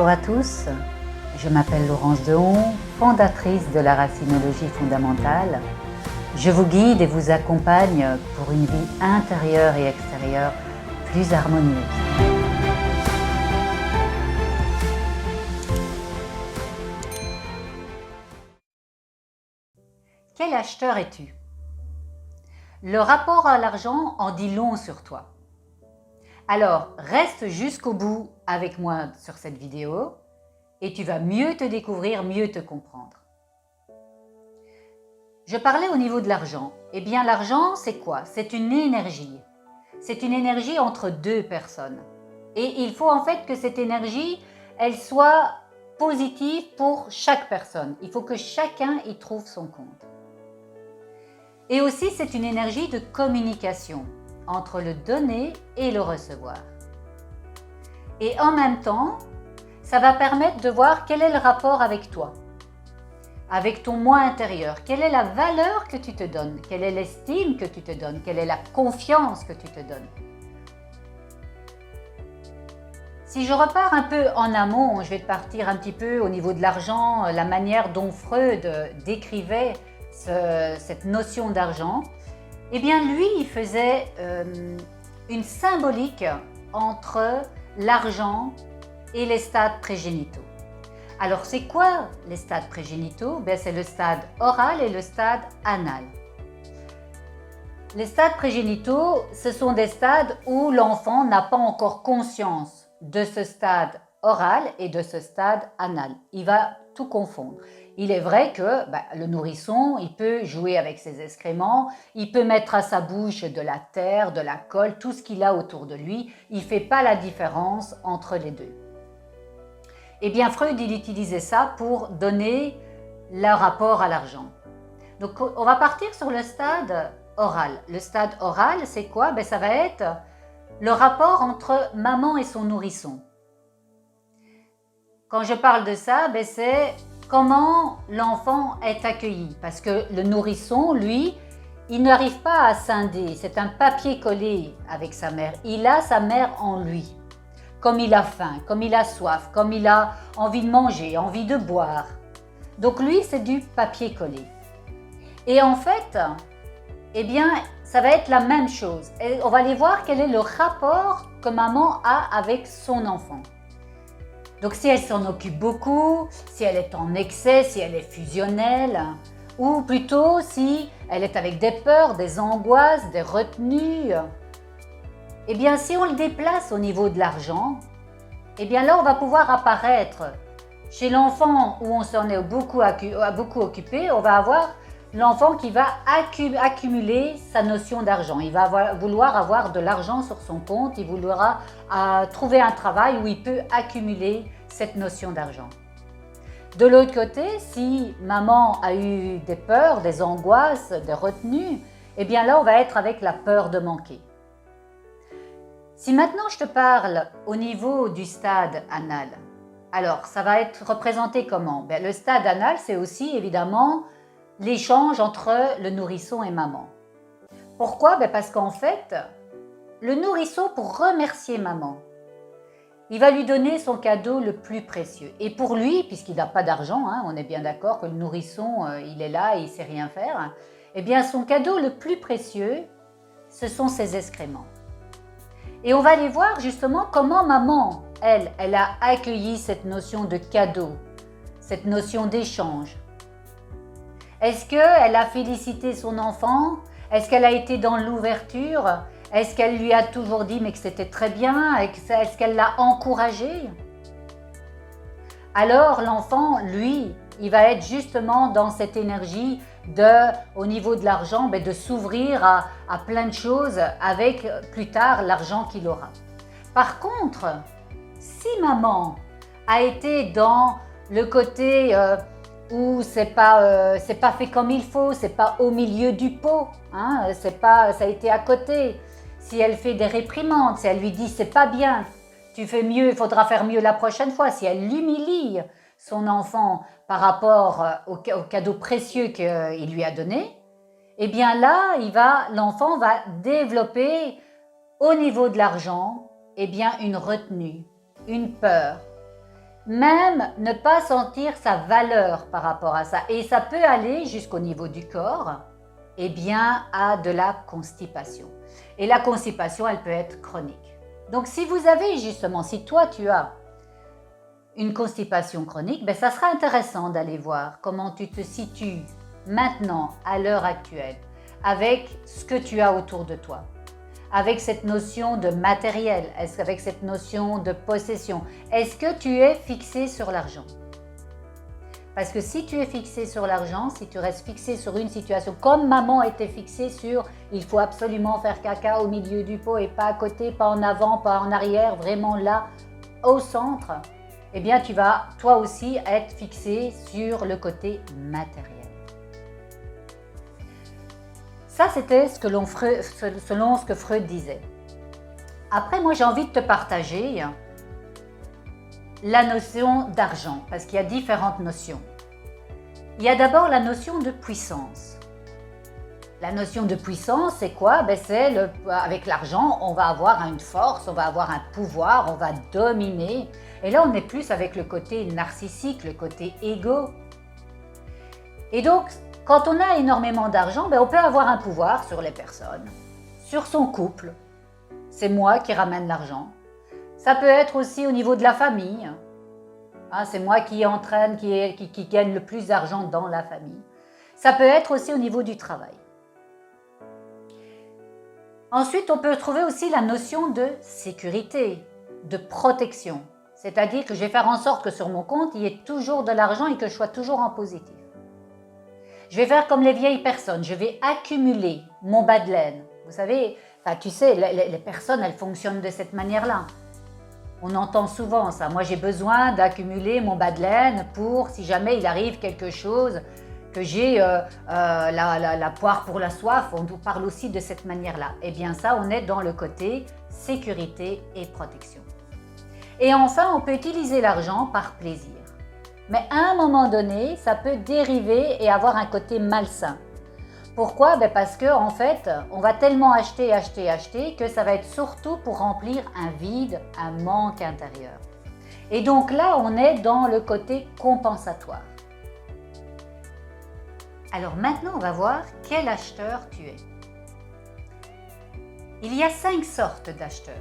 Bonjour à tous, je m'appelle Laurence Dehon, fondatrice de la racinologie fondamentale. Je vous guide et vous accompagne pour une vie intérieure et extérieure plus harmonieuse. Quel acheteur es-tu? Le rapport à l'argent en dit long sur toi. Alors, reste jusqu'au bout avec moi sur cette vidéo et tu vas mieux te découvrir, mieux te comprendre. Je parlais au niveau de l'argent. Eh bien, l'argent, c'est quoi? C'est une énergie. C'est une énergie entre deux personnes. Et il faut en fait que cette énergie, elle soit positive pour chaque personne. Il faut que chacun y trouve son compte. Et aussi, c'est une énergie de communication entre le donner et le recevoir. Et en même temps, ça va permettre de voir quel est le rapport avec toi, avec ton moi intérieur. Quelle est la valeur que tu te donnes? Quelle est l'estime que tu te donnes? Quelle est la confiance que tu te donnes? Si je repars un peu en amont, je vais partir un petit peu au niveau de l'argent, la manière dont Freud décrivait cette notion d'argent. Eh bien, lui, il faisait une symbolique entre l'argent et les stades prégénitaux. Alors, c'est quoi les stades prégénitaux? C'est le stade oral et le stade anal. Les stades prégénitaux, ce sont des stades où l'enfant n'a pas encore conscience de ce stade oral et de ce stade anal. Il va tout confondre. Il est vrai que le nourrisson, il peut jouer avec ses excréments, il peut mettre à sa bouche de la terre, de la colle, tout ce qu'il a autour de lui. Il ne fait pas la différence entre les deux. Eh bien, Freud, il utilisait ça pour donner le rapport à l'argent. Donc, on va partir sur le stade oral. Le stade oral, c'est quoi? Ça va être le rapport entre maman et son nourrisson. Quand je parle de ça, c'est comment l'enfant est accueilli. Parce que le nourrisson, lui, il n'arrive pas à scinder. C'est un papier collé avec sa mère. Il a sa mère en lui. Comme il a faim, comme il a soif, comme il a envie de manger, envie de boire. Donc lui, c'est du papier collé. Et en fait, eh bien, ça va être la même chose. Et on va aller voir quel est le rapport que maman a avec son enfant. Donc si elle s'en occupe beaucoup, si elle est en excès, si elle est fusionnelle, ou plutôt si elle est avec des peurs, des angoisses, des retenues. Eh bien, si on le déplace au niveau de l'argent, eh bien là, on va pouvoir apparaître chez l'enfant où on s'en est beaucoup occupé, on va avoir l'enfant qui va accumuler sa notion d'argent. Il va vouloir avoir de l'argent sur son compte, il voudra trouver un travail où il peut accumuler cette notion d'argent. De l'autre côté, si maman a eu des peurs, des angoisses, des retenues, eh bien là, on va être avec la peur de manquer. Si maintenant je te parle au niveau du stade anal, alors ça va être représenté comment? Le stade anal, c'est aussi évidemment l'échange entre le nourrisson et maman. Pourquoi? Parce qu'en fait, le nourrisson, pour remercier maman, il va lui donner son cadeau le plus précieux. Et pour lui, puisqu'il n'a pas d'argent, on est bien d'accord que le nourrisson, il est là et il ne sait rien faire, eh bien son cadeau le plus précieux, ce sont ses excréments. Et on va aller voir justement comment maman, elle a accueilli cette notion de cadeau, cette notion d'échange. Est-ce qu'elle a félicité son enfant? Est-ce qu'elle a été dans l'ouverture? Est-ce qu'elle lui a toujours dit mais que c'était très bien? Est-ce qu'elle l'a encouragé? Alors l'enfant, lui, il va être justement dans cette énergie au niveau de l'argent, de s'ouvrir à plein de choses avec plus tard l'argent qu'il aura. Par contre, si maman a été dans le côté où c'est pas fait comme il faut, c'est pas au milieu du pot, ça a été à côté. Si elle fait des réprimandes, si elle lui dit c'est pas bien, tu fais mieux, il faudra faire mieux la prochaine fois, si elle l'humilie son enfant par rapport au cadeau précieux qu'il lui a donné, eh bien là, l'enfant va développer au niveau de l'argent, une retenue, une peur. même ne pas sentir sa valeur par rapport à ça. Et ça peut aller jusqu'au niveau du corps, eh bien, à de la constipation. Et la constipation, elle peut être chronique. Donc, si vous avez justement, si toi tu as une constipation chronique, ben, ça sera intéressant d'aller voir comment tu te situes maintenant, à l'heure actuelle, avec ce que tu as autour de toi, avec cette notion de matériel, avec cette notion de possession. Est-ce que tu es fixé sur l'argent? Parce que si tu es fixé sur l'argent, si tu restes fixé sur une situation, comme maman était fixée sur il faut absolument faire caca au milieu du pot et pas à côté, pas en avant, pas en arrière, vraiment là, au centre, eh bien tu vas toi aussi être fixé sur le côté matériel. Ça, c'était selon ce que Freud disait. Après, moi, j'ai envie de te partager la notion d'argent, parce qu'il y a différentes notions. Il y a d'abord la notion de puissance. La notion de puissance, c'est quoi? Avec l'argent, on va avoir une force, on va avoir un pouvoir, on va dominer. Et là, on est plus avec le côté narcissique, le côté égo. Et donc, quand on a énormément d'argent, on peut avoir un pouvoir sur les personnes, sur son couple. C'est moi qui ramène l'argent. Ça peut être aussi au niveau de la famille. C'est moi qui entraîne, qui gagne le plus d'argent dans la famille. Ça peut être aussi au niveau du travail. Ensuite, on peut trouver aussi la notion de sécurité, de protection. C'est-à-dire que je vais faire en sorte que sur mon compte, il y ait toujours de l'argent et que je sois toujours en positif. Je vais faire comme les vieilles personnes, je vais accumuler mon bas de laine. Vous savez, tu sais, les personnes, elles fonctionnent de cette manière-là. On entend souvent ça. Moi, j'ai besoin d'accumuler mon bas de laine pour, si jamais il arrive quelque chose, que j'ai la poire pour la soif. On nous parle aussi de cette manière-là. Eh bien ça, on est dans le côté sécurité et protection. Et enfin, on peut utiliser l'argent par plaisir. Mais à un moment donné, ça peut dériver et avoir un côté malsain. Pourquoi? Parce qu'en fait, on va tellement acheter que ça va être surtout pour remplir un vide, un manque intérieur. Et donc là, on est dans le côté compensatoire. Alors maintenant, on va voir quel acheteur tu es. Il y a 5 sortes d'acheteurs.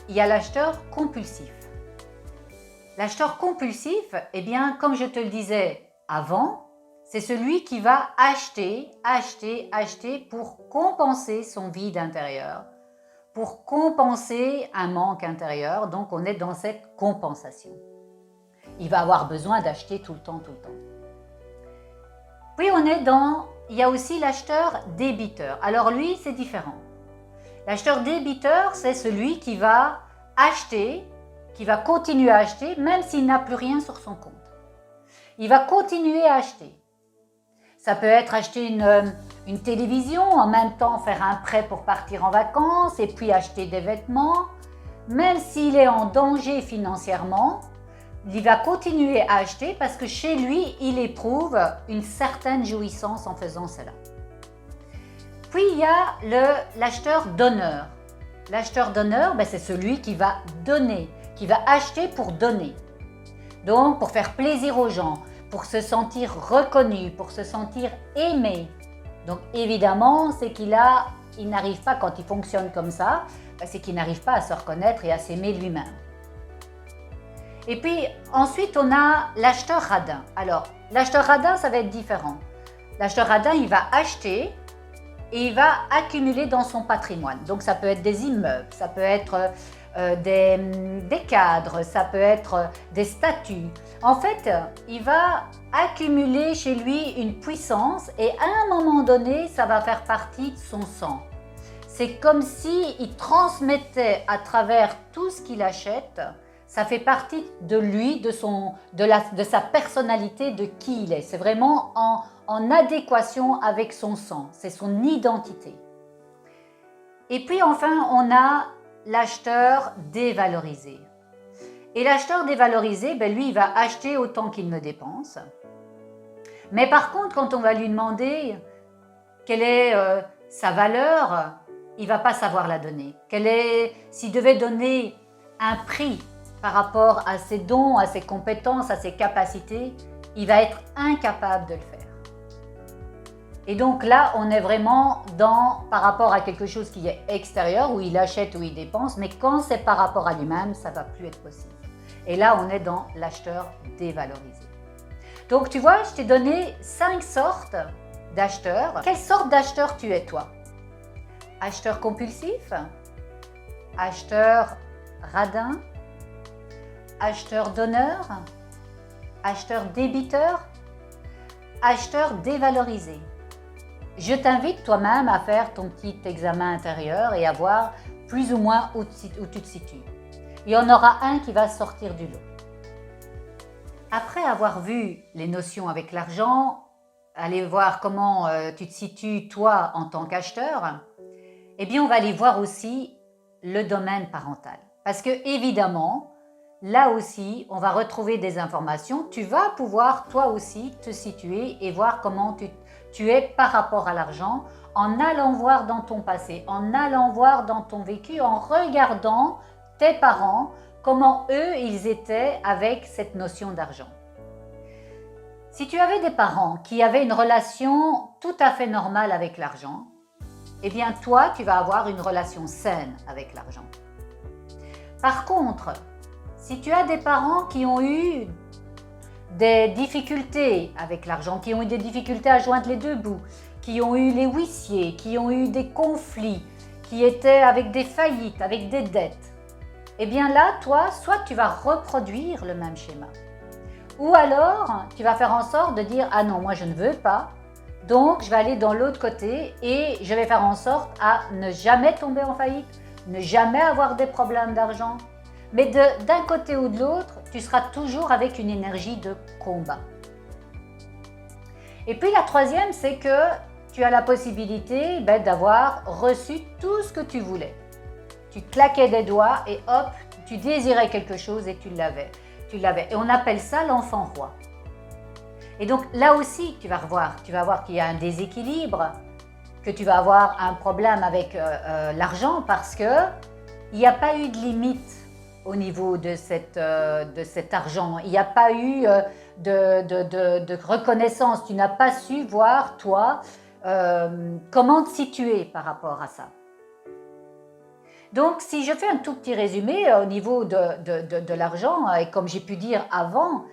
Il y a l'acheteur compulsif. L'acheteur compulsif, eh bien, comme je te le disais avant, c'est celui qui va acheter pour compenser son vide intérieur, pour compenser un manque intérieur. Donc, on est dans cette compensation. Il va avoir besoin d'acheter tout le temps. Puis, il y a aussi l'acheteur débiteur. Alors, lui, c'est différent. L'acheteur débiteur, c'est celui qui va acheter, qui va continuer à acheter, même s'il n'a plus rien sur son compte. Il va continuer à acheter. Ça peut être acheter une télévision, en même temps faire un prêt pour partir en vacances et puis acheter des vêtements. Même s'il est en danger financièrement, il va continuer à acheter parce que chez lui, il éprouve une certaine jouissance en faisant cela. Puis il y a l'acheteur donneur. L'acheteur donneur, c'est celui qui va donner, qui va acheter pour donner. Donc pour faire plaisir aux gens, pour se sentir reconnu, pour se sentir aimé. Donc évidemment, c'est il n'arrive pas, quand il fonctionne comme ça, c'est qu'il n'arrive pas à se reconnaître et à s'aimer lui-même. Et puis ensuite, on a l'acheteur radin. Alors, l'acheteur radin, ça va être différent. L'acheteur radin, il va acheter et il va accumuler dans son patrimoine. Donc ça peut être des immeubles, ça peut être des cadres, ça peut être des statues. En fait, il va accumuler chez lui une puissance et à un moment donné, ça va faire partie de son sang. C'est comme s'il transmettait à travers tout ce qu'il achète, ça fait partie de lui, de sa personnalité, de qui il est. C'est vraiment en adéquation avec son sang, c'est son identité. Et puis enfin, on a l'acheteur dévalorisé. Et l'acheteur dévalorisé, lui, il va acheter autant qu'il ne dépense. Mais par contre, quand on va lui demander quelle est sa valeur, il ne va pas savoir la donner. S'il devait donner un prix par rapport à ses dons, à ses compétences, à ses capacités, il va être incapable de le faire. Et donc là, on est vraiment par rapport à quelque chose qui est extérieur, où il achète, où il dépense, mais quand c'est par rapport à lui-même, ça ne va plus être possible. Et là, on est dans l'acheteur dévalorisé. Donc tu vois, je t'ai donné 5 sortes d'acheteurs. Quelle sorte d'acheteur tu es toi? Acheteur compulsif? Acheteur radin? Acheteur donneur? Acheteur débiteur? Acheteur dévalorisé? Je t'invite toi-même à faire ton petit examen intérieur et à voir plus ou moins où tu te situes. Il y en aura un qui va sortir du lot. Après avoir vu les notions avec l'argent, aller voir comment tu te situes toi en tant qu'acheteur, eh bien on va aller voir aussi le domaine parental. Parce que évidemment, là aussi, on va retrouver des informations. Tu vas pouvoir toi aussi te situer et voir comment tu es par rapport à l'argent en allant voir dans ton passé, en allant voir dans ton vécu, en regardant tes parents, comment eux, ils étaient avec cette notion d'argent. Si tu avais des parents qui avaient une relation tout à fait normale avec l'argent, eh bien toi, tu vas avoir une relation saine avec l'argent. Par contre, si tu as des parents qui ont eu des difficultés avec l'argent, qui ont eu des difficultés à joindre les deux bouts, qui ont eu les huissiers, qui ont eu des conflits, qui étaient avec des faillites, avec des dettes, eh bien là, toi, soit tu vas reproduire le même schéma, ou alors tu vas faire en sorte de dire « Ah non, moi je ne veux pas, donc je vais aller dans l'autre côté et je vais faire en sorte à ne jamais tomber en faillite, ne jamais avoir des problèmes d'argent. » Mais d'un côté ou de l'autre, tu seras toujours avec une énergie de combat. Et puis la troisième, c'est que tu as la possibilité d'avoir reçu tout ce que tu voulais. Tu claquais des doigts et hop, tu désirais quelque chose et tu l'avais. Et on appelle ça l'enfant roi. Et donc là aussi, tu vas voir qu'il y a un déséquilibre, que tu vas avoir un problème avec l'argent parce qu'il n'y a pas eu de limite au niveau de cet argent. Il n'y a pas eu de reconnaissance. Tu n'as pas su voir, toi, comment te situer par rapport à ça. Donc, si je fais un tout petit résumé au niveau de l'argent, et comme j'ai pu dire avant,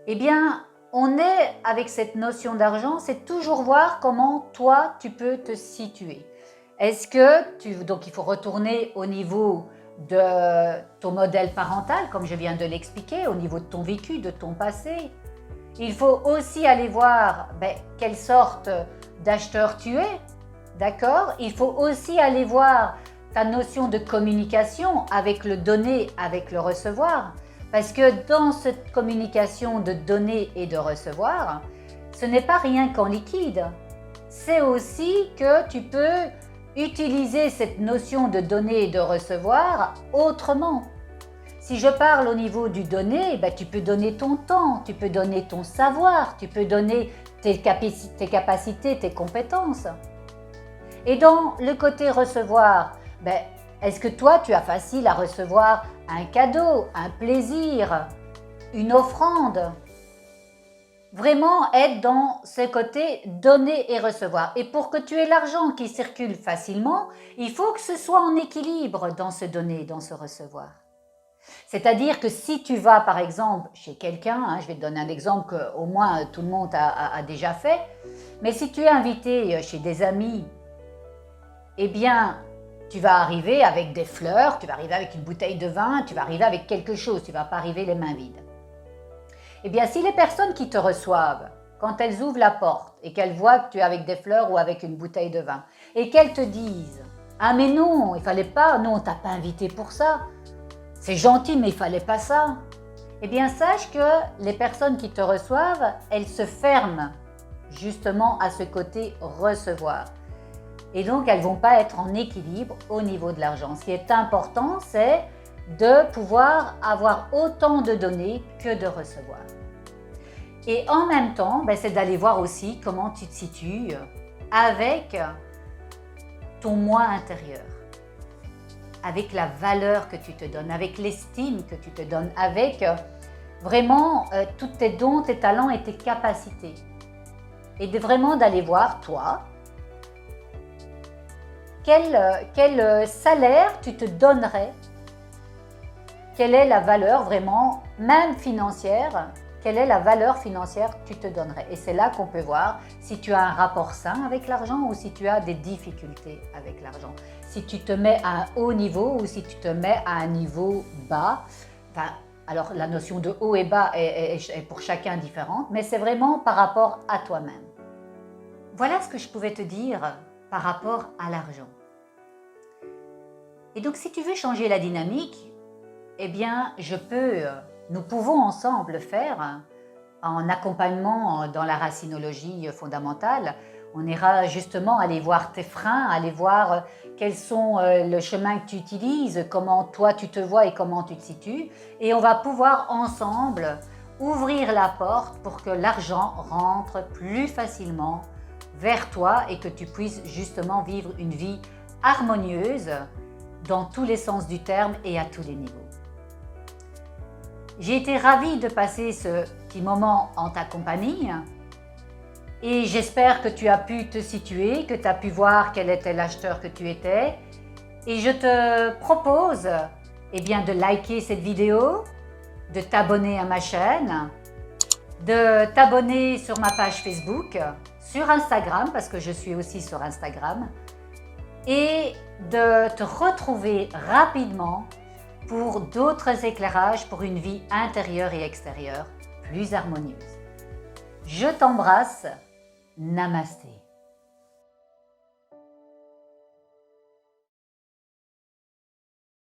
eh bien, on est avec cette notion d'argent, c'est toujours voir comment toi, tu peux te situer. Est-ce que donc il faut retourner au niveau de ton modèle parental, comme je viens de l'expliquer, au niveau de ton vécu, de ton passé. Il faut aussi aller voir quelle sorte d'acheteur tu es, d'accord? Il faut aussi aller voir ta notion de communication avec le donner, avec le recevoir, parce que dans cette communication de donner et de recevoir, ce n'est pas rien qu'en liquide, c'est aussi que tu peux utiliser cette notion de donner et de recevoir autrement. Si je parle au niveau du donner, tu peux donner ton temps, tu peux donner ton savoir, tu peux donner tes capacités, tes compétences. Et dans le côté recevoir, est-ce que toi tu as facile à recevoir un cadeau, un plaisir, une offrande? Vraiment être dans ce côté donner et recevoir. Et pour que tu aies l'argent qui circule facilement, il faut que ce soit en équilibre dans ce donner et dans ce recevoir. C'est-à-dire que si tu vas par exemple chez quelqu'un, je vais te donner un exemple qu'au moins tout le monde a déjà fait, mais si tu es invité chez des amis, eh bien tu vas arriver avec des fleurs, tu vas arriver avec une bouteille de vin, tu vas arriver avec quelque chose, tu ne vas pas arriver les mains vides. Eh bien, si les personnes qui te reçoivent, quand elles ouvrent la porte et qu'elles voient que tu es avec des fleurs ou avec une bouteille de vin, et qu'elles te disent « Ah mais non, il fallait pas, non, on t'a pas invité pour ça, c'est gentil mais il fallait pas ça », eh bien sache que les personnes qui te reçoivent, elles se ferment justement à ce côté recevoir. Et donc, elles ne vont pas être en équilibre au niveau de l'argent. Ce qui est important, c'est de pouvoir avoir autant de donner que de recevoir. Et en même temps, c'est d'aller voir aussi comment tu te situes avec ton moi intérieur. avec la valeur que tu te donnes, avec l'estime que tu te donnes, avec vraiment tous tes dons, tes talents et tes capacités. Et vraiment d'aller voir, toi, quel salaire tu te donnerais, quelle est la valeur vraiment, même financière, quelle est la valeur financière que tu te donnerais. Et c'est là qu'on peut voir si tu as un rapport sain avec l'argent ou si tu as des difficultés avec l'argent. Si tu te mets à un haut niveau ou si tu te mets à un niveau bas. Enfin, alors la notion de haut et bas est pour chacun différente, mais c'est vraiment par rapport à toi-même. Voilà ce que je pouvais te dire par rapport à l'argent. Et donc si tu veux changer la dynamique, eh bien nous pouvons ensemble le faire en accompagnement dans la racinologie fondamentale. On ira justement aller voir tes freins, aller voir quels sont le chemin que tu utilises, comment toi tu te vois et comment tu te situes. Et on va pouvoir ensemble ouvrir la porte pour que l'argent rentre plus facilement vers toi et que tu puisses justement vivre une vie harmonieuse dans tous les sens du terme et à tous les niveaux. J'ai été ravie de passer ce petit moment en ta compagnie et j'espère que tu as pu te situer, que tu as pu voir quel était l'acheteur que tu étais. Et je te propose de liker cette vidéo, de t'abonner à ma chaîne, de t'abonner sur ma page Facebook, sur Instagram, parce que je suis aussi sur Instagram, et de te retrouver rapidement pour d'autres éclairages pour une vie intérieure et extérieure plus harmonieuse. Je t'embrasse. Namasté.